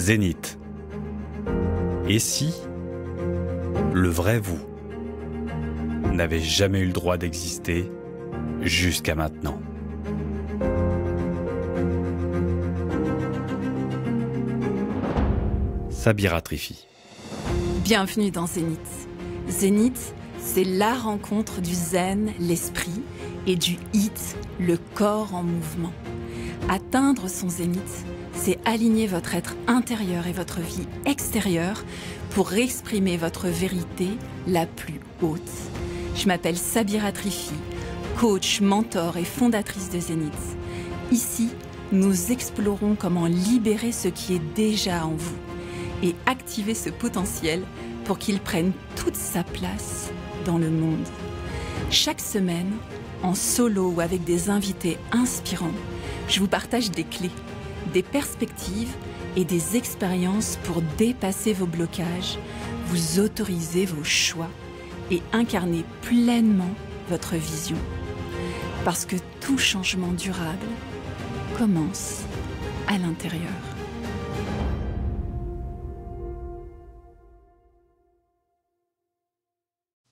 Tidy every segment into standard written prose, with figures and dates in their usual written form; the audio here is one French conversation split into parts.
Zénith. Et si le vrai vous n'avait jamais eu le droit d'exister jusqu'à maintenant? Sabira Trifi. Bienvenue dans Zénith. Zénith, c'est la rencontre du zen, l'esprit, et du hit, le corps en mouvement. Atteindre son zénith, c'est aligner votre être intérieur et votre vie extérieure pour exprimer votre vérité la plus haute. Je m'appelle Sabira Trifi, coach, mentor et fondatrice de Zénith. Ici, nous explorons comment libérer ce qui est déjà en vous et activer ce potentiel pour qu'il prenne toute sa place dans le monde. Chaque semaine, en solo ou avec des invités inspirants, je vous partage des clés, des perspectives et des expériences pour dépasser vos blocages, vous autoriser vos choix et incarner pleinement votre vision. Parce que tout changement durable commence à l'intérieur.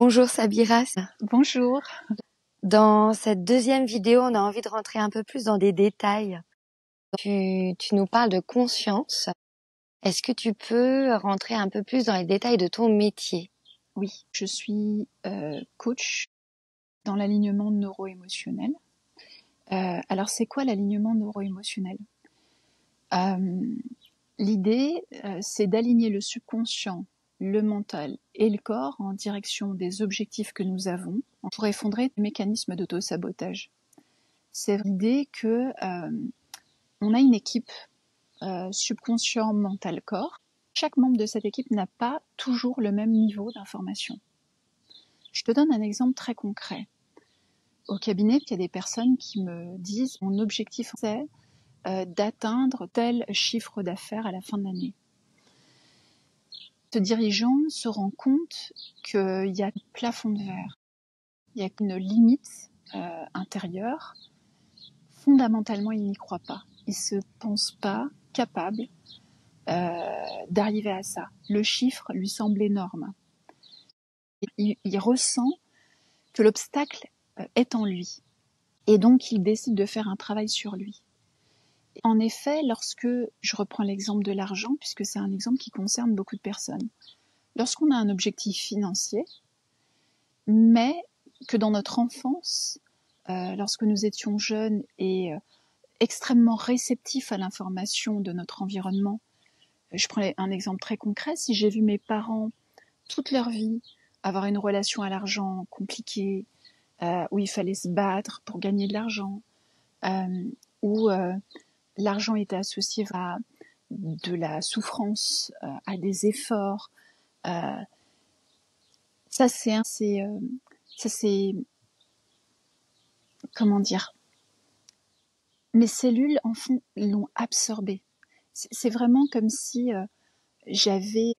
Bonjour Sabira. Bonjour. Dans cette deuxième vidéo, on a envie de rentrer un peu plus dans des détails. Tu nous parles de conscience. Est-ce que tu peux rentrer un peu plus dans les détails de ton métier? Oui, je suis coach dans l'alignement neuro-émotionnel. Alors, c'est quoi l'alignement neuro-émotionnel? L'idée, c'est d'aligner le subconscient, le mental et le corps en direction des objectifs que nous avons pour effondrer les mécanismes d'auto-sabotage. C'est l'idée que on a une équipe subconscient, mental, corps. Chaque membre de cette équipe n'a pas toujours le même niveau d'information. Je te donne un exemple très concret. Au cabinet, il y a des personnes qui me disent « Mon objectif, c'est d'atteindre tel chiffre d'affaires à la fin de l'année. » Ce dirigeant se rend compte qu'il y a un plafond de verre. Il y a une limite intérieure. Fondamentalement, il n'y croit pas. Il ne se pense pas capable d'arriver à ça. Le chiffre lui semble énorme. Il ressent que l'obstacle est en lui. Et donc, il décide de faire un travail sur lui. En effet, lorsque je reprends l'exemple de l'argent, puisque c'est un exemple qui concerne beaucoup de personnes, lorsqu'on a un objectif financier, mais que dans notre enfance, lorsque nous étions jeunes et extrêmement réceptifs à l'information de notre environnement, je prends un exemple très concret, si j'ai vu mes parents toute leur vie avoir une relation à l'argent compliquée, où il fallait se battre pour gagner de l'argent, où l'argent était associé à de la souffrance, à des efforts. Ça c'est comment dire, mes cellules en fond l'ont absorbé. C'est vraiment comme si j'avais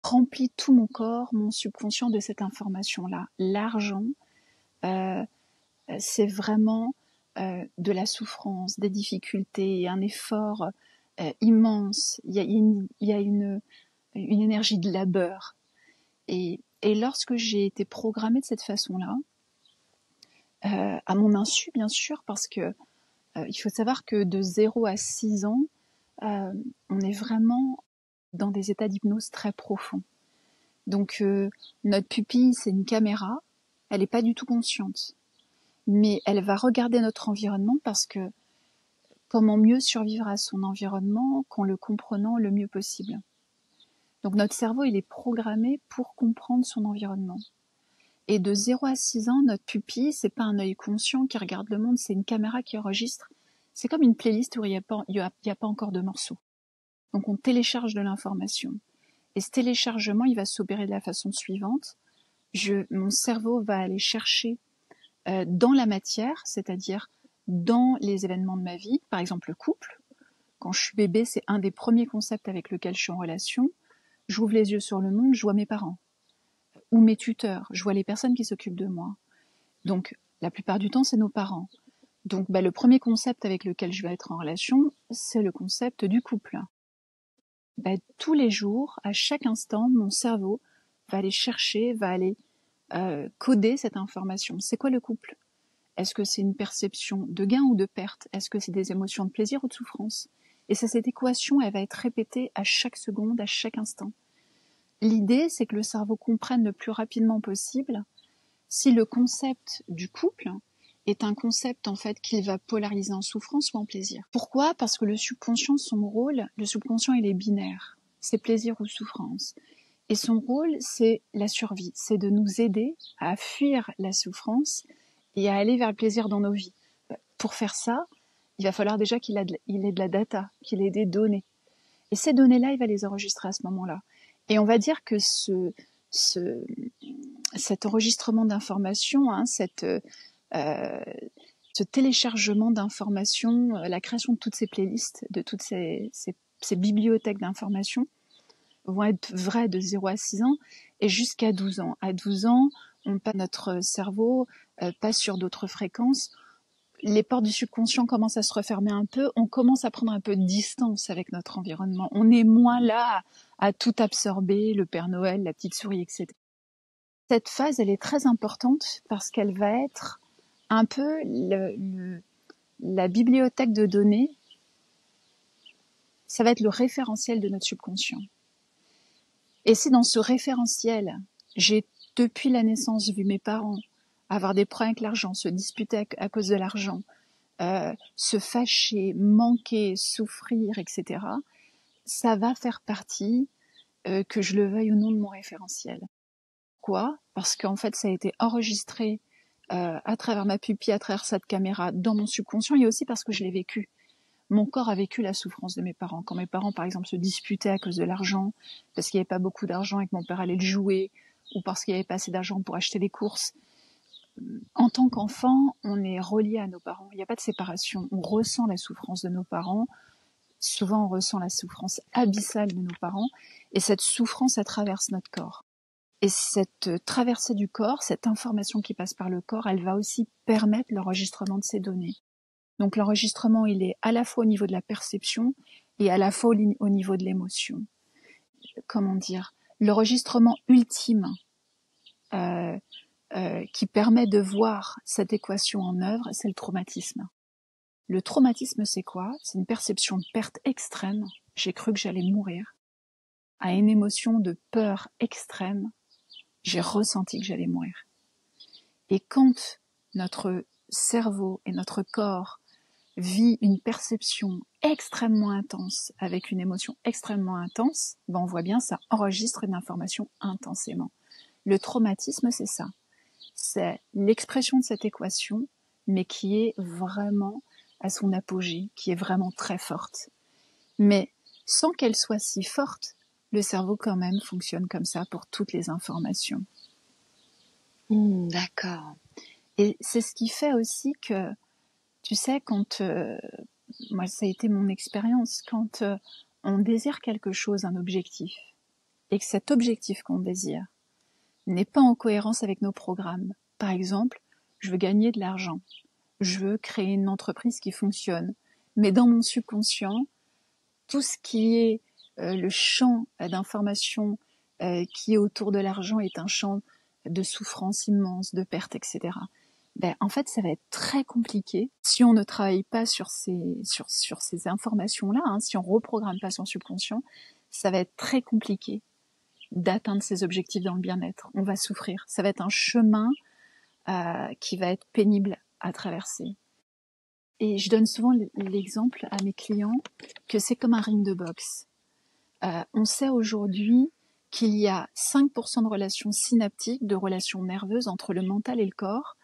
rempli tout mon corps, mon subconscient de cette information-là. L'argent, c'est vraiment de la souffrance, des difficultés, un effort immense. Il y a une énergie de labeur. Et lorsque j'ai été programmée de cette façon-là, à mon insu bien sûr, parce que il faut savoir que de 0 à 6 ans, on est vraiment dans des états d'hypnose très profonds. Donc notre pupille, c'est une caméra, elle n'est pas du tout consciente. Mais elle va regarder notre environnement parce que comment mieux survivre à son environnement qu'en le comprenant le mieux possible. Donc notre cerveau, il est programmé pour comprendre son environnement. Et de 0 à 6 ans, notre pupille, c'est pas un œil conscient qui regarde le monde, c'est une caméra qui enregistre. C'est comme une playlist où il y a pas encore de morceaux. Donc on télécharge de l'information. Et ce téléchargement, il va s'opérer de la façon suivante. Mon cerveau va aller chercher dans la matière, c'est-à-dire dans les événements de ma vie, par exemple le couple. Quand je suis bébé, c'est un des premiers concepts avec lequel je suis en relation. J'ouvre les yeux sur le monde, je vois mes parents ou mes tuteurs, je vois les personnes qui s'occupent de moi. Donc, la plupart du temps, c'est nos parents. Donc, le premier concept avec lequel je vais être en relation, c'est le concept du couple. tous les jours, à chaque instant, mon cerveau va aller chercher, va aller coder cette information. C'est quoi le couple? Est-ce que c'est une perception de gain ou de perte? Est-ce que c'est des émotions de plaisir ou de souffrance? Et cette équation, elle va être répétée à chaque seconde, à chaque instant. L'idée, c'est que le cerveau comprenne le plus rapidement possible si le concept du couple est un concept en fait qu'il va polariser en souffrance ou en plaisir. Pourquoi? Parce que le subconscient, son rôle, le subconscient, il est binaire. C'est plaisir ou souffrance. Et son rôle, c'est la survie. C'est de nous aider à fuir la souffrance et à aller vers le plaisir dans nos vies. Pour faire ça, il va falloir déjà qu'il ait de la data, qu'il ait des données. Et ces données-là, il va les enregistrer à ce moment-là. Et on va dire que cet enregistrement d'informations, ce téléchargement d'informations, la création de toutes ces playlists, de toutes ces bibliothèques d'informations, vont être vraies de 0 à 6 ans et jusqu'à 12 ans. À 12 ans, notre cerveau passe sur d'autres fréquences. Les portes du subconscient commencent à se refermer un peu, on commence à prendre un peu de distance avec notre environnement. On est moins là à tout absorber, le Père Noël, la petite souris, etc. Cette phase, elle est très importante parce qu'elle va être un peu la bibliothèque de données. Ça va être le référentiel de notre subconscient. Et si dans ce référentiel, j'ai depuis la naissance vu mes parents avoir des problèmes avec l'argent, se disputer à cause de l'argent, se fâcher, manquer, souffrir, etc., ça va faire partie, que je le veuille ou non, de mon référentiel. Pourquoi? Parce qu'en fait, ça a été enregistré à travers ma pupille, à travers cette caméra, dans mon subconscient, et aussi parce que je l'ai vécu. Mon corps a vécu la souffrance de mes parents. Quand mes parents, par exemple, se disputaient à cause de l'argent, parce qu'il n'y avait pas beaucoup d'argent et que mon père allait le jouer, ou parce qu'il n'y avait pas assez d'argent pour acheter les courses, en tant qu'enfant, on est relié à nos parents. Il n'y a pas de séparation. On ressent la souffrance de nos parents. Souvent, on ressent la souffrance abyssale de nos parents. Et cette souffrance, elle traverse notre corps. Et cette traversée du corps, cette information qui passe par le corps, elle va aussi permettre l'enregistrement de ces données. Donc l'enregistrement, il est à la fois au niveau de la perception et à la fois au niveau de l'émotion. Comment dire? L'enregistrement ultime qui permet de voir cette équation en œuvre, c'est le traumatisme. Le traumatisme, c'est quoi? C'est une perception de perte extrême. J'ai cru que j'allais mourir. À une émotion de peur extrême, j'ai ressenti que j'allais mourir. Et quand notre cerveau et notre corps vit une perception extrêmement intense avec une émotion extrêmement intense, on voit bien, ça enregistre une information intensément. Le traumatisme, c'est ça. C'est l'expression de cette équation, mais qui est vraiment à son apogée, qui est vraiment très forte. Mais sans qu'elle soit si forte, le cerveau quand même fonctionne comme ça pour toutes les informations. D'accord. Et c'est ce qui fait aussi que, tu sais, quand, moi ça a été mon expérience, quand on désire quelque chose, un objectif, et que cet objectif qu'on désire n'est pas en cohérence avec nos programmes. Par exemple, je veux gagner de l'argent, je veux créer une entreprise qui fonctionne, mais dans mon subconscient, tout ce qui est le champ d'information qui est autour de l'argent est un champ de souffrance immense, de perte, etc. En fait, ça va être très compliqué si on ne travaille pas sur ces informations-là, si on reprogramme pas son subconscient, ça va être très compliqué d'atteindre ses objectifs dans le bien-être. On va souffrir. Ça va être un chemin qui va être pénible à traverser. Et je donne souvent l'exemple à mes clients que c'est comme un ring de boxe. On sait aujourd'hui qu'il y a 5% de relations synaptiques, de relations nerveuses entre le mental et le corps,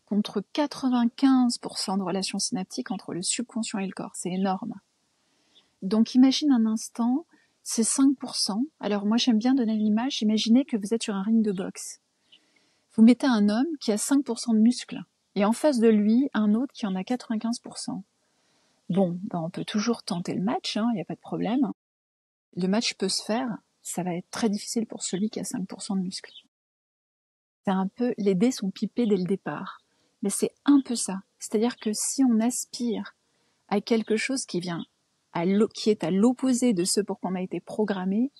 contre 95% de relations synaptiques entre le subconscient et le corps. C'est énorme. Donc imagine un instant, ces 5%. Alors moi j'aime bien donner l'image, imaginez que vous êtes sur un ring de boxe. Vous mettez un homme qui a 5% de muscles, et en face de lui, un autre qui en a 95%. Bon, on peut toujours tenter le match, il n'y a pas de problème. Le match peut se faire, ça va être très difficile pour celui qui a 5% de muscles. C'est un peu, les dés sont pipés dès le départ. Mais c'est un peu ça. C'est-à-dire que si on aspire à quelque chose qui vient qui est à l'opposé de ce pour quoi on a été programmé,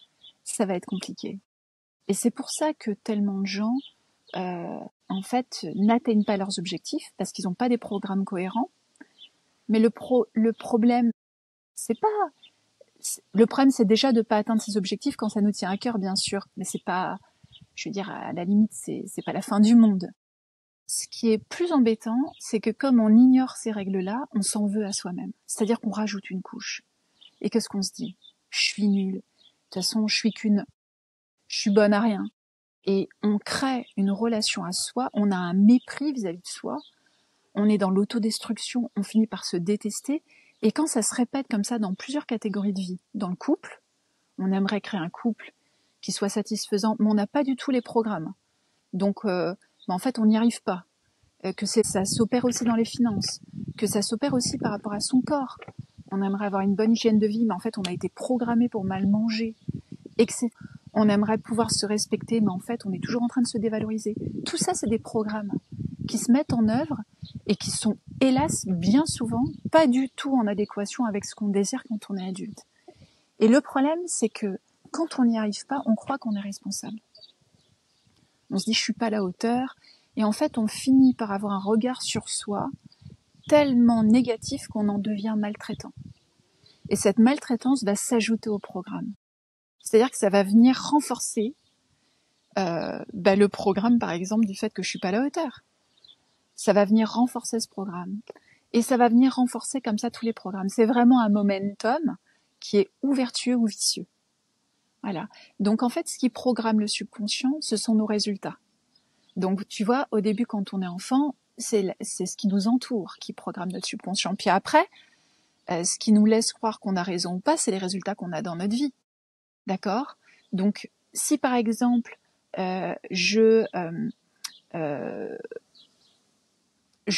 ça va être compliqué. Et c'est pour ça que tellement de gens, en fait, n'atteignent pas leurs objectifs parce qu'ils n'ont pas des programmes cohérents. Mais le problème, c'est déjà de pas atteindre ses objectifs quand ça nous tient à cœur, bien sûr. Mais c'est pas, je veux dire, à la limite, c'est pas la fin du monde. Ce qui est plus embêtant, c'est que comme on ignore ces règles-là, on s'en veut à soi-même. C'est-à-dire qu'on rajoute une couche. Et qu'est-ce qu'on se dit? Je suis nulle. De toute façon, je suis bonne à rien. Et on crée une relation à soi, on a un mépris vis-à-vis de soi, on est dans l'autodestruction, on finit par se détester. Et quand ça se répète comme ça dans plusieurs catégories de vie, dans le couple, on aimerait créer un couple qui soit satisfaisant, mais on n'a pas du tout les programmes. Donc, en fait, on n'y arrive pas. Ça s'opère aussi dans les finances, que ça s'opère aussi par rapport à son corps. On aimerait avoir une bonne hygiène de vie, mais en fait, on a été programmé pour mal manger, etc. On aimerait pouvoir se respecter, mais en fait, on est toujours en train de se dévaloriser. Tout ça, c'est des programmes qui se mettent en œuvre et qui sont, hélas, bien souvent, pas du tout en adéquation avec ce qu'on désire quand on est adulte. Et le problème, c'est que quand on n'y arrive pas, on croit qu'on est responsable. On se dit, je suis pas à la hauteur. Et en fait, on finit par avoir un regard sur soi tellement négatif qu'on en devient maltraitant. Et cette maltraitance va s'ajouter au programme. C'est-à-dire que ça va venir renforcer le programme, par exemple, du fait que je suis pas à la hauteur. Ça va venir renforcer ce programme. Et ça va venir renforcer comme ça tous les programmes. C'est vraiment un momentum qui est ou vertueux ou vicieux. Voilà. Donc en fait, ce qui programme le subconscient, ce sont nos résultats. Donc tu vois, au début, quand on est enfant, c'est ce qui nous entoure qui programme notre subconscient. Puis après, ce qui nous laisse croire qu'on a raison ou pas, c'est les résultats qu'on a dans notre vie. D'accord ? Donc, si par exemple, je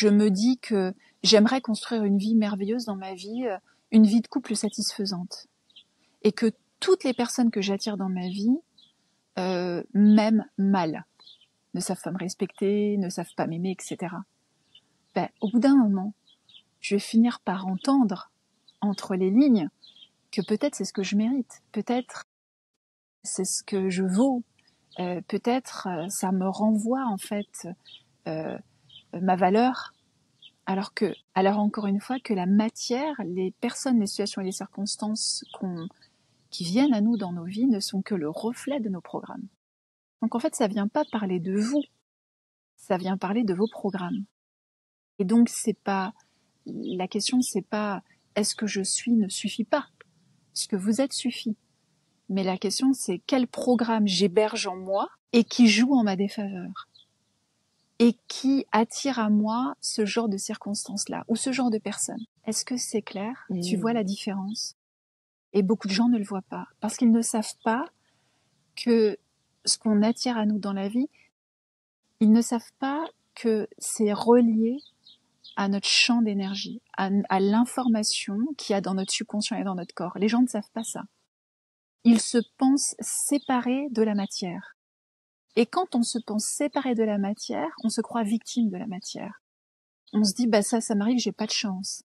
me dis que j'aimerais construire une vie merveilleuse dans ma vie, une vie de couple satisfaisante, et que toutes les personnes que j'attire dans ma vie m'aiment mal, ne savent pas me respecter, ne savent pas m'aimer, etc. Au bout d'un moment, je vais finir par entendre entre les lignes que peut-être c'est ce que je mérite, peut-être c'est ce que je vaux, peut-être ça me renvoie en fait ma valeur, alors encore une fois que la matière, les personnes, les situations et les circonstances qui viennent à nous dans nos vies ne sont que le reflet de nos programmes. Donc en fait, ça vient pas parler de vous, ça vient parler de vos programmes. Et donc la question c'est pas est-ce que je suis ne suffit pas, ce que vous êtes suffit. Mais la question c'est quel programme j'héberge en moi et qui joue en ma défaveur et qui attire à moi ce genre de circonstances-là ou ce genre de personnes. Est-ce que c'est clair ? Tu vois la différence ? Et beaucoup de gens ne le voient pas parce qu'ils ne savent pas que ce qu'on attire à nous dans la vie, ils ne savent pas que c'est relié à notre champ d'énergie, à l'information qu'il y a dans notre subconscient et dans notre corps. Les gens ne savent pas ça. Ils se pensent séparés de la matière. Et quand on se pense séparé de la matière, on se croit victime de la matière. On se dit, ça m'arrive, j'ai pas de chance.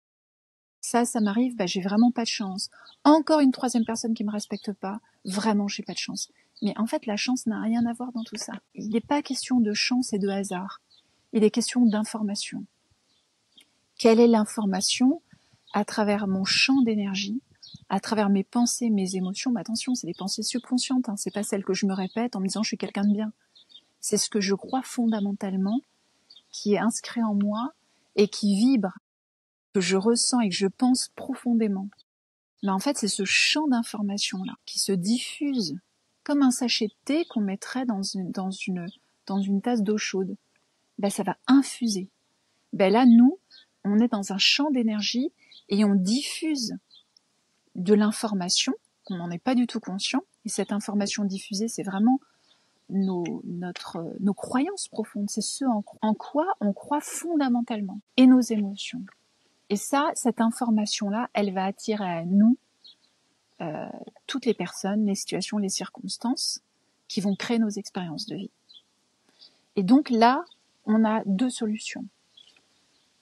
Ça m'arrive, j'ai vraiment pas de chance. Encore une troisième personne qui me respecte pas, vraiment j'ai pas de chance. Mais en fait, la chance n'a rien à voir dans tout ça. Il n'est pas question de chance et de hasard. Il est question d'information. Quelle est l'information à travers mon champ d'énergie, à travers mes pensées, mes émotions? Mais attention, c'est des pensées subconscientes, hein. C'est pas celles que je me répète en me disant je suis quelqu'un de bien. C'est ce que je crois fondamentalement, qui est inscrit en moi et qui vibre, que je ressens et que je pense profondément. Mais en fait, c'est ce champ d'information-là qui se diffuse comme un sachet de thé qu'on mettrait dans une tasse d'eau chaude. Ça va infuser. Là, nous, on est dans un champ d'énergie et on diffuse de l'information, on n'en est pas du tout conscient. Et cette information diffusée, c'est vraiment nos croyances profondes. C'est ce en quoi on croit fondamentalement. Et nos émotions. Et ça, cette information-là, elle va attirer à nous toutes les personnes, les situations, les circonstances qui vont créer nos expériences de vie. Et donc là, on a deux solutions.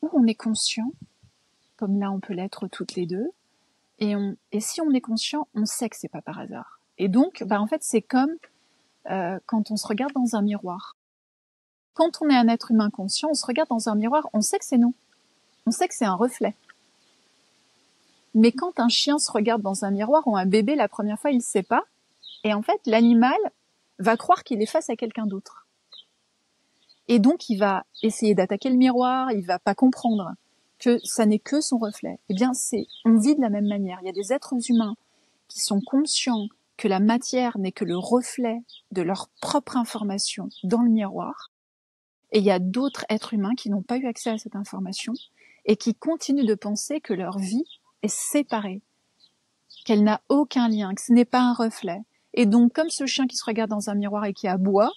Ou on est conscient, comme là on peut l'être toutes les deux, Et si on est conscient, on sait que c'est pas par hasard. Et donc, en fait, c'est comme quand on se regarde dans un miroir. Quand on est un être humain conscient, on se regarde dans un miroir, on sait que c'est nous. On sait que c'est un reflet. Mais quand un chien se regarde dans un miroir ou un bébé, la première fois, il ne sait pas. Et en fait, l'animal va croire qu'il est face à quelqu'un d'autre. Et donc, il va essayer d'attaquer le miroir, il va pas comprendre que ça n'est que son reflet. Eh bien, on vit de la même manière. Il y a des êtres humains qui sont conscients que la matière n'est que le reflet de leur propre information dans le miroir. Et il y a d'autres êtres humains qui n'ont pas eu accès à cette information et qui continuent de penser que leur vie est séparée, qu'elle n'a aucun lien, que ce n'est pas un reflet. Et donc, comme ce chien qui se regarde dans un miroir et qui aboie,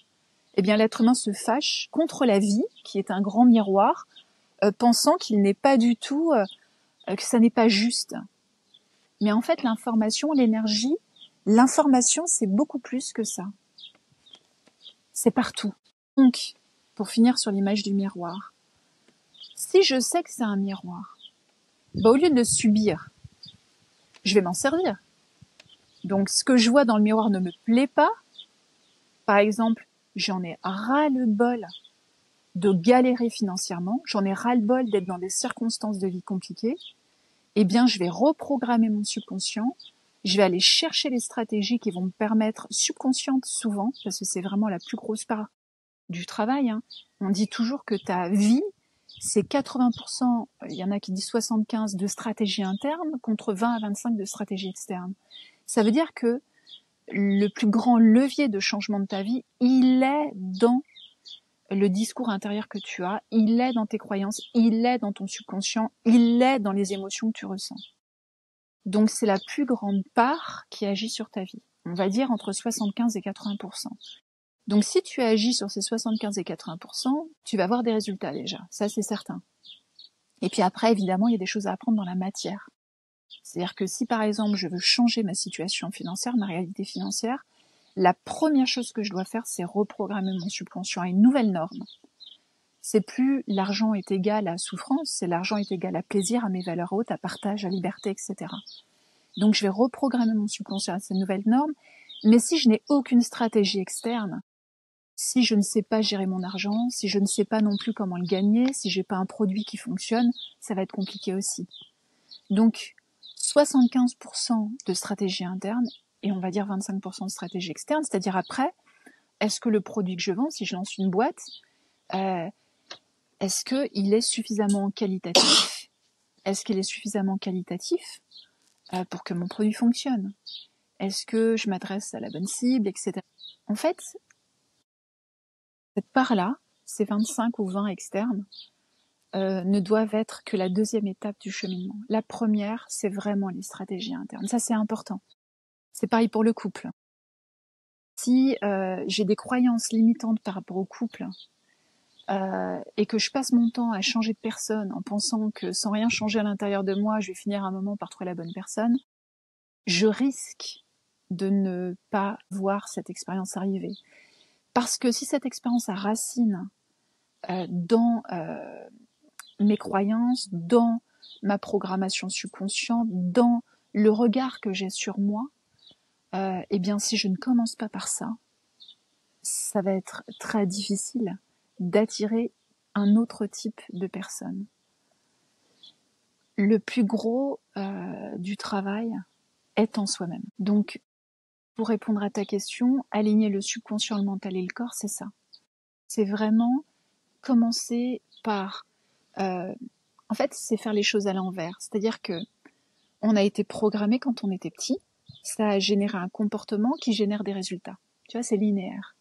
eh bien, l'être humain se fâche contre la vie, qui est un grand miroir, pensant qu'il n'est pas du tout, que ça n'est pas juste. Mais en fait, l'énergie, l'information, c'est beaucoup plus que ça. C'est partout. Donc, pour finir sur l'image du miroir, si je sais que c'est un miroir, au lieu de le subir, je vais m'en servir. Donc, ce que je vois dans le miroir ne me plaît pas. Par exemple, j'en ai ras-le-bol de galérer financièrement, j'en ai ras-le-bol d'être dans des circonstances de vie compliquées. Eh bien, je vais reprogrammer mon subconscient, je vais aller chercher les stratégies qui vont me permettre, subconscientes souvent, parce que c'est vraiment la plus grosse part du travail, hein. On dit toujours que ta vie, c'est 80%, il y en a qui disent 75% de stratégie interne contre 20 à 25% de stratégie externe. Ça veut dire que le plus grand levier de changement de ta vie, il est dans le discours intérieur que tu as, il est dans tes croyances, il est dans ton subconscient, il est dans les émotions que tu ressens. Donc c'est la plus grande part qui agit sur ta vie. On va dire entre 75 et 80%. Donc si tu agis sur ces 75 et 80%, tu vas avoir des résultats déjà, ça c'est certain. Et puis après, évidemment, il y a des choses à apprendre dans la matière. C'est-à-dire que si par exemple je veux changer ma situation financière, ma réalité financière, la première chose que je dois faire, c'est reprogrammer mon subconscient à une nouvelle norme. C'est plus l'argent est égal à souffrance, c'est l'argent est égal à plaisir, à mes valeurs hautes, à partage, à liberté, etc. Donc je vais reprogrammer mon subconscient à cette nouvelle norme, mais si je n'ai aucune stratégie externe, si je ne sais pas gérer mon argent, si je ne sais pas non plus comment le gagner, si j'ai pas un produit qui fonctionne, ça va être compliqué aussi. Donc 75% de stratégie interne et on va dire 25% de stratégie externe, c'est-à-dire après, est-ce que le produit que je vends, si je lance une boîte, est-ce qu'il est suffisamment qualitatif ? Est-ce qu'il est suffisamment qualitatif pour que mon produit fonctionne ? Est-ce que je m'adresse à la bonne cible, etc. En fait, cette part-là, ces 25 ou 20 externes, ne doivent être que la deuxième étape du cheminement. La première, c'est vraiment les stratégies internes. Ça, c'est important. C'est pareil pour le couple. Si j'ai des croyances limitantes par rapport au couple et que je passe mon temps à changer de personne en pensant que sans rien changer à l'intérieur de moi, je vais finir un moment par trouver la bonne personne, je risque de ne pas voir cette expérience arriver. Parce que si cette expérience a racine dans mes croyances, dans ma programmation subconsciente, dans le regard que j'ai sur moi, eh bien si je ne commence pas par ça, ça va être très difficile d'attirer un autre type de personne. Le plus gros du travail est en soi-même. Donc, pour répondre à ta question, aligner le subconscient, le mental et le corps, c'est ça. C'est vraiment commencer par... en fait, c'est faire les choses à l'envers. C'est-à-dire que on a été programmé quand on était petit, ça a généré un comportement qui génère des résultats. Tu vois, c'est linéaire.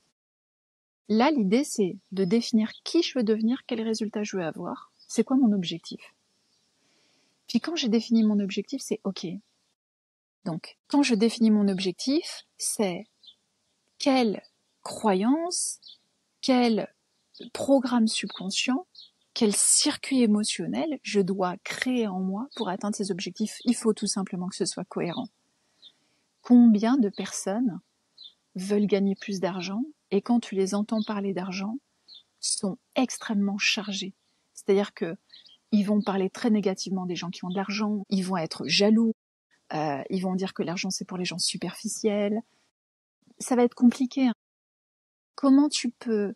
Là, l'idée, c'est de définir qui je veux devenir, quels résultats je veux avoir, c'est quoi mon objectif. Puis quand j'ai défini mon objectif, c'est OK. Donc, quand je définis mon objectif, c'est quelle croyance, quel programme subconscient, quel circuit émotionnel je dois créer en moi pour atteindre ces objectifs. Il faut tout simplement que ce soit cohérent. Combien de personnes veulent gagner plus d'argent et quand tu les entends parler d'argent, sont extrêmement chargés. C'est-à-dire que ils vont parler très négativement des gens qui ont de l'argent, ils vont être jaloux, Ils vont dire que l'argent, c'est pour les gens superficiels. Ça va être compliqué, hein. Comment tu peux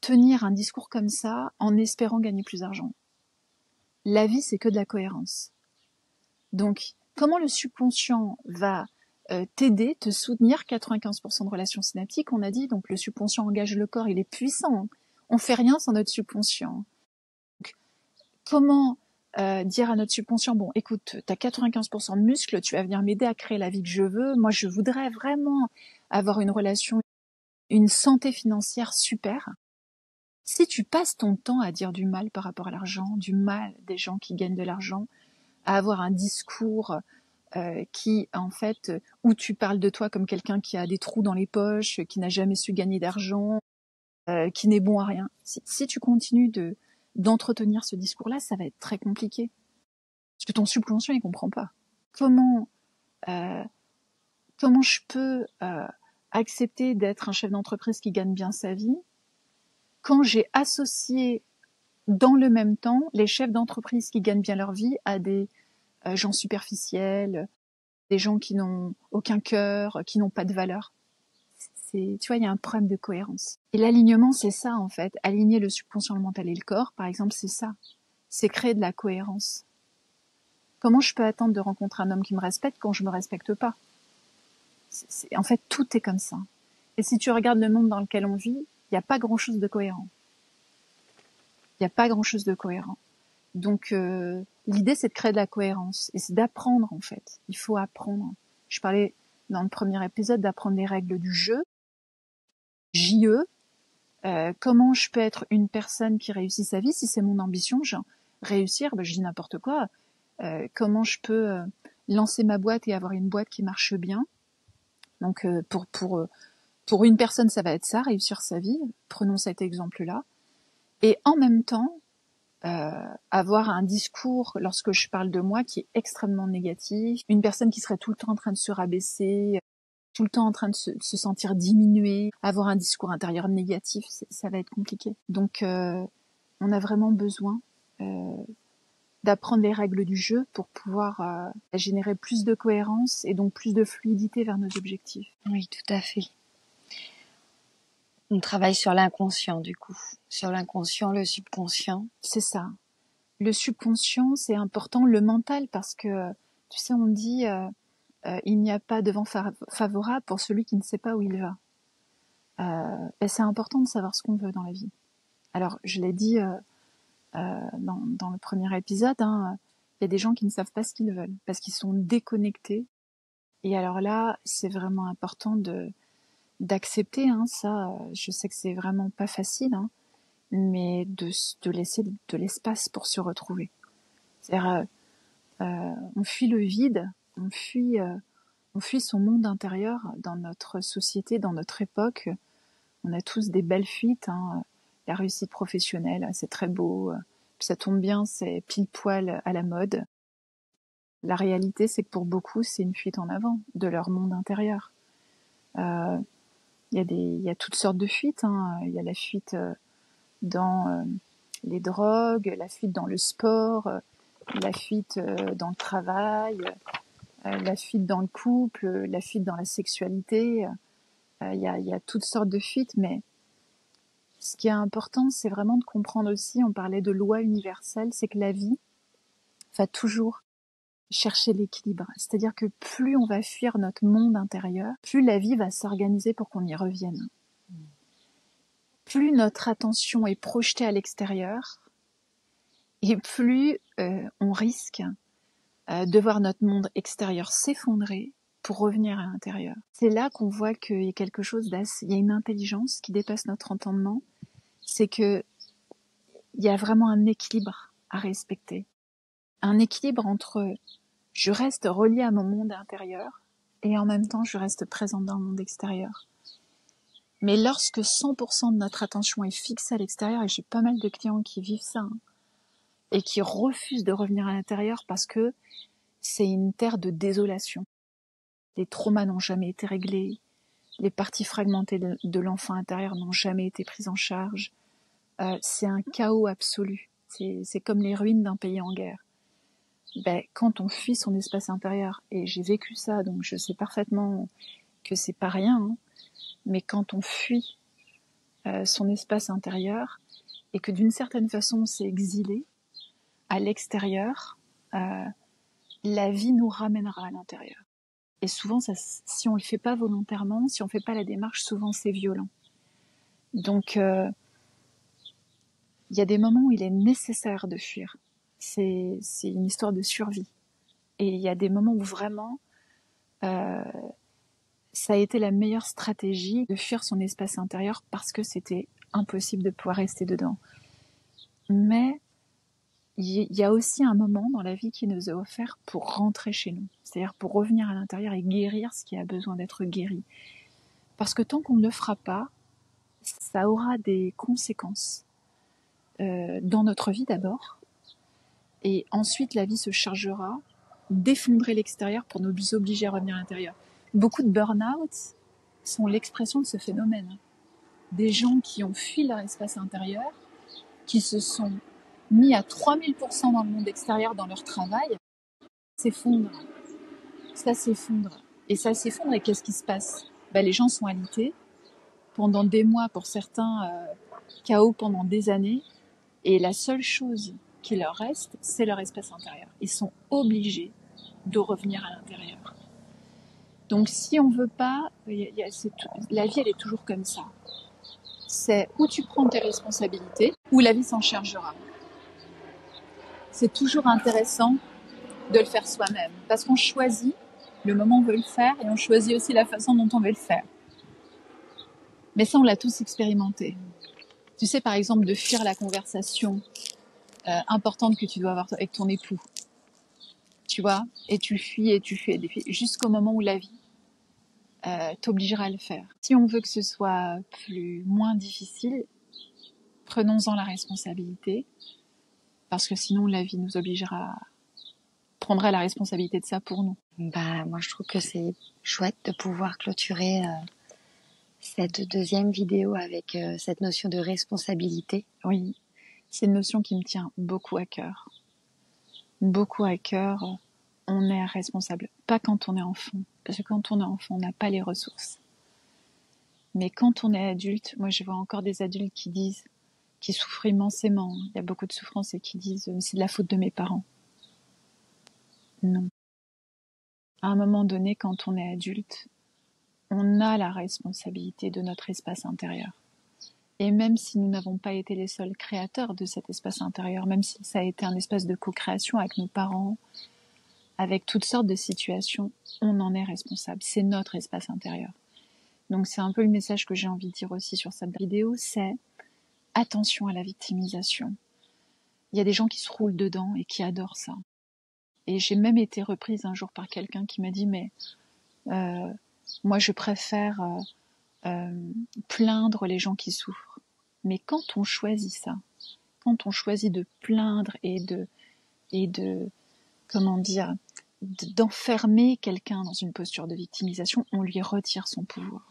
tenir un discours comme ça en espérant gagner plus d'argent? La vie, c'est que de la cohérence. Donc, comment le subconscient va t'aider, te soutenir? 95% de relations synaptiques, on a dit, donc le subconscient engage le corps, il est puissant. On fait rien sans notre subconscient. Donc, comment dire à notre subconscient, bon, écoute, tu as 95% de muscles, tu vas venir m'aider à créer la vie que je veux. Moi, je voudrais vraiment avoir une relation, une santé financière super. Si tu passes ton temps à dire du mal par rapport à l'argent, du mal des gens qui gagnent de l'argent, à avoir un discours qui, en fait, où tu parles de toi comme quelqu'un qui a des trous dans les poches, qui n'a jamais su gagner d'argent, qui n'est bon à rien. Si tu continues d'entretenir ce discours-là, ça va être très compliqué. Parce que ton subconscient, il comprend pas. Comment je peux accepter d'être un chef d'entreprise qui gagne bien sa vie quand j'ai associé dans le même temps les chefs d'entreprise qui gagnent bien leur vie à des gens superficiels, des gens qui n'ont aucun cœur, qui n'ont pas de valeur. Tu vois, il y a un problème de cohérence. Et l'alignement, c'est ça, en fait. Aligner le subconscient, le mental et le corps, par exemple, c'est ça. C'est créer de la cohérence. Comment je peux attendre de rencontrer un homme qui me respecte quand je me respecte pas? En fait, tout est comme ça. Et si tu regardes le monde dans lequel on vit, il n'y a pas grand-chose de cohérent. Il n'y a pas grand-chose de cohérent. Donc, l'idée, c'est de créer de la cohérence. Et c'est d'apprendre, en fait. Il faut apprendre. Je parlais, dans le premier épisode, d'apprendre les règles du jeu. JE. Comment je peux être une personne qui réussit sa vie si c'est mon ambition, genre réussir, je dis n'importe quoi. Comment je peux lancer ma boîte et avoir une boîte qui marche bien. Donc, pour une personne, ça va être ça, réussir sa vie. Prenons cet exemple-là. Et en même temps, avoir un discours, lorsque je parle de moi, qui est extrêmement négatif. Une personne qui serait tout le temps en train de se rabaisser, tout le temps en train de se sentir diminuée, avoir un discours intérieur négatif, ça va être compliqué. Donc, on a vraiment besoin d'apprendre les règles du jeu pour pouvoir générer plus de cohérence et donc plus de fluidité vers nos objectifs. Oui, tout à fait. On travaille sur l'inconscient, du coup. Sur l'inconscient, le subconscient. C'est ça. Le subconscient, c'est important. Le mental, parce que, tu sais, on dit il n'y a pas de vent favorable pour celui qui ne sait pas où il va. C'est important de savoir ce qu'on veut dans la vie. Alors, je l'ai dit dans le premier épisode, il y a des gens qui ne savent pas ce qu'ils veulent, parce qu'ils sont déconnectés. Et alors là, c'est vraiment important d'accepter ça. Je sais que c'est vraiment pas facile, mais de laisser de l'espace pour se retrouver. C'est-à-dire, on fuit le vide, on fuit son monde intérieur dans notre société, dans notre époque. On a tous des belles fuites, la réussite professionnelle, c'est très beau, puis ça tombe bien, c'est pile poil à la mode. La réalité, c'est que pour beaucoup, c'est une fuite en avant de leur monde intérieur. Il y a toutes sortes de fuites. Il y a la fuite dans les drogues, la fuite dans le sport, la fuite dans le travail, la fuite dans le couple, la fuite dans la sexualité. Il y a toutes sortes de fuites, mais ce qui est important, c'est vraiment de comprendre aussi, on parlait de loi universelle, c'est que la vie va toujours chercher l'équilibre. C'est-à-dire que plus on va fuir notre monde intérieur, plus la vie va s'organiser pour qu'on y revienne. Plus notre attention est projetée à l'extérieur, et plus on risque de voir notre monde extérieur s'effondrer pour revenir à l'intérieur. C'est là qu'on voit qu'il y a quelque chose il y a une intelligence qui dépasse notre entendement. C'est que il y a vraiment un équilibre à respecter. Un équilibre entre je reste reliée à mon monde intérieur et en même temps je reste présente dans le monde extérieur. Mais lorsque 100% de notre attention est fixée à l'extérieur, et j'ai pas mal de clients qui vivent ça, et qui refusent de revenir à l'intérieur parce que c'est une terre de désolation. Les traumas n'ont jamais été réglés, les parties fragmentées de l'enfant intérieur n'ont jamais été prises en charge. C'est un chaos absolu. C'est comme les ruines d'un pays en guerre. quand on fuit son espace intérieur, et j'ai vécu ça, donc je sais parfaitement que c'est pas rien, hein, mais quand on fuit son espace intérieur, et que d'une certaine façon on s'est exilé à l'extérieur, la vie nous ramènera à l'intérieur. Et souvent, si on le fait pas volontairement, si on fait pas la démarche, souvent c'est violent. Donc, il y a des moments où il est nécessaire de fuir. C'est une histoire de survie. Et il y a des moments où vraiment, ça a été la meilleure stratégie de fuir son espace intérieur parce que c'était impossible de pouvoir rester dedans. Mais il y a aussi un moment dans la vie qui nous est offert pour rentrer chez nous, c'est-à-dire pour revenir à l'intérieur et guérir ce qui a besoin d'être guéri. Parce que tant qu'on ne le fera pas, ça aura des conséquences dans notre vie d'abord, et ensuite la vie se chargera d'effondrer l'extérieur pour nous obliger à revenir à l'intérieur. Beaucoup de burn-out sont l'expression de ce phénomène. Des gens qui ont fui leur espace intérieur, qui se sont mis à 3000% dans le monde extérieur, dans leur travail, s'effondrent. Ça s'effondre. Et ça s'effondre, et qu'est-ce qui se passe ? Les gens sont alités pendant des mois, pour certains, KO pendant des années, et la seule chose qui leur reste, c'est leur espace intérieur. Ils sont obligés de revenir à l'intérieur. Donc si on veut pas, la vie elle est toujours comme ça. C'est où tu prends tes responsabilités, ou la vie s'en chargera. C'est toujours intéressant de le faire soi-même, parce qu'on choisit le moment où on veut le faire, et on choisit aussi la façon dont on veut le faire. Mais ça, on l'a tous expérimenté. Tu sais, par exemple, de fuir la conversation importante que tu dois avoir avec ton époux. Tu vois, et tu fuis, jusqu'au moment où la vie t'obligera à le faire. Si on veut que ce soit moins difficile, prenons-en la responsabilité, parce que sinon la vie nous prendra la responsabilité de ça pour nous. Moi, je trouve que c'est chouette de pouvoir clôturer cette deuxième vidéo avec cette notion de responsabilité. Oui, c'est une notion qui me tient beaucoup à cœur. Beaucoup à cœur. On est responsable. Pas quand on est enfant, parce que quand on est enfant, on n'a pas les ressources. Mais quand on est adulte, moi je vois encore des adultes qui souffrent immensément, il y a beaucoup de souffrance, et qui disent c'est de la faute de mes parents. Non. À un moment donné, quand on est adulte, on a la responsabilité de notre espace intérieur. Et même si nous n'avons pas été les seuls créateurs de cet espace intérieur, même si ça a été un espace de co-création avec nos parents, avec toutes sortes de situations, on en est responsable. C'est notre espace intérieur. Donc c'est un peu le message que j'ai envie de dire aussi sur cette vidéo, c'est attention à la victimisation. Il y a des gens qui se roulent dedans et qui adorent ça. Et j'ai même été reprise un jour par quelqu'un qui m'a dit mais moi je préfère plaindre les gens qui souffrent. Mais quand on choisit ça, quand on choisit de plaindre et de comment dire, d'enfermer quelqu'un dans une posture de victimisation, on lui retire son pouvoir.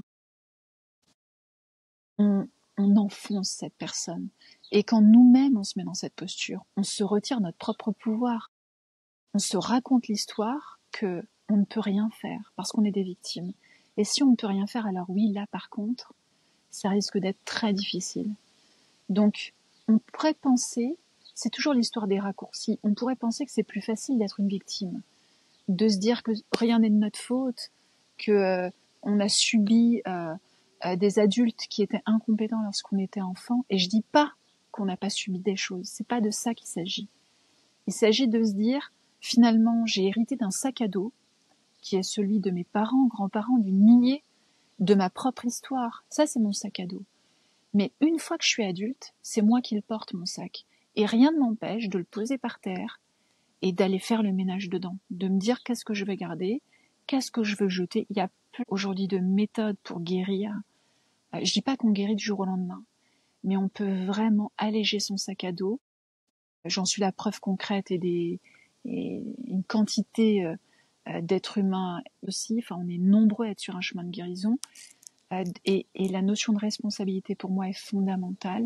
On enfonce cette personne. Et quand nous-mêmes on se met dans cette posture, on se retire notre propre pouvoir. On se raconte l'histoire que on ne peut rien faire parce qu'on est des victimes. Et si on ne peut rien faire, alors oui, là par contre, ça risque d'être très difficile. Donc, on pourrait penser, c'est toujours l'histoire des raccourcis, on pourrait penser que c'est plus facile d'être une victime, de se dire que rien n'est de notre faute, que on a subi des adultes qui étaient incompétents lorsqu'on était enfant. Et je dis pas qu'on n'a pas subi des choses, c'est pas de ça qu'il s'agit. Il s'agit de se dire, finalement, j'ai hérité d'un sac à dos qui est celui de mes parents, grands-parents, d'une lignée, de ma propre histoire. Ça, c'est mon sac à dos. Mais une fois que je suis adulte, c'est moi qui le porte, mon sac. Et rien ne m'empêche de le poser par terre et d'aller faire le ménage dedans, de me dire qu'est-ce que je vais garder, qu'est-ce que je veux jeter. Il y a plus aujourd'hui de méthodes pour guérir. Je dis pas qu'on guérit du jour au lendemain, mais on peut vraiment alléger son sac à dos. J'en suis la preuve concrète, et une quantité d'êtres humains aussi. Enfin, on est nombreux à être sur un chemin de guérison. Et la notion de responsabilité pour moi est fondamentale.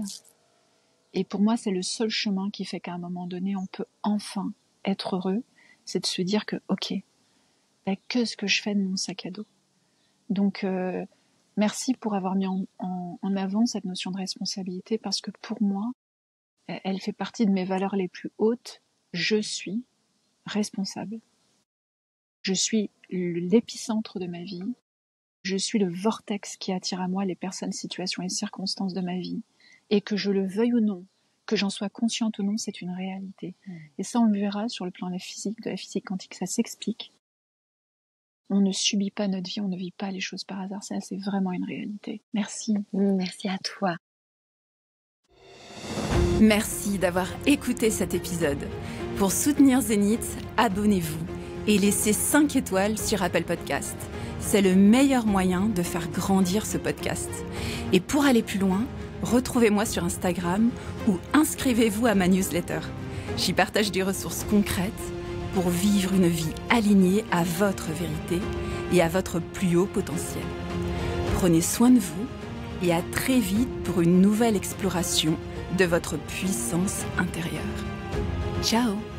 Et pour moi, c'est le seul chemin qui fait qu'à un moment donné, on peut enfin être heureux. c'est de se dire que, ok, qu'est-ce que je fais de mon sac à dos? Donc, merci pour avoir mis en avant cette notion de responsabilité, parce que pour moi, elle fait partie de mes valeurs les plus hautes. Je suis responsable. Je suis l'épicentre de ma vie. Je suis le vortex qui attire à moi les personnes, situations et circonstances de ma vie. Et que je le veuille ou non, que j'en sois consciente ou non, c'est une réalité. Et ça, on le verra sur le plan de la physique quantique, ça s'explique. On ne subit pas notre vie, on ne vit pas les choses par hasard. Ça, c'est vraiment une réalité. Merci. Merci à toi. Merci d'avoir écouté cet épisode. Pour soutenir Zénith, abonnez-vous et laissez 5 étoiles sur Apple Podcast. C'est le meilleur moyen de faire grandir ce podcast. Et pour aller plus loin, retrouvez-moi sur Instagram ou inscrivez-vous à ma newsletter. J'y partage des ressources concrètes pour vivre une vie alignée à votre vérité et à votre plus haut potentiel. Prenez soin de vous et à très vite pour une nouvelle exploration de votre puissance intérieure. Ciao!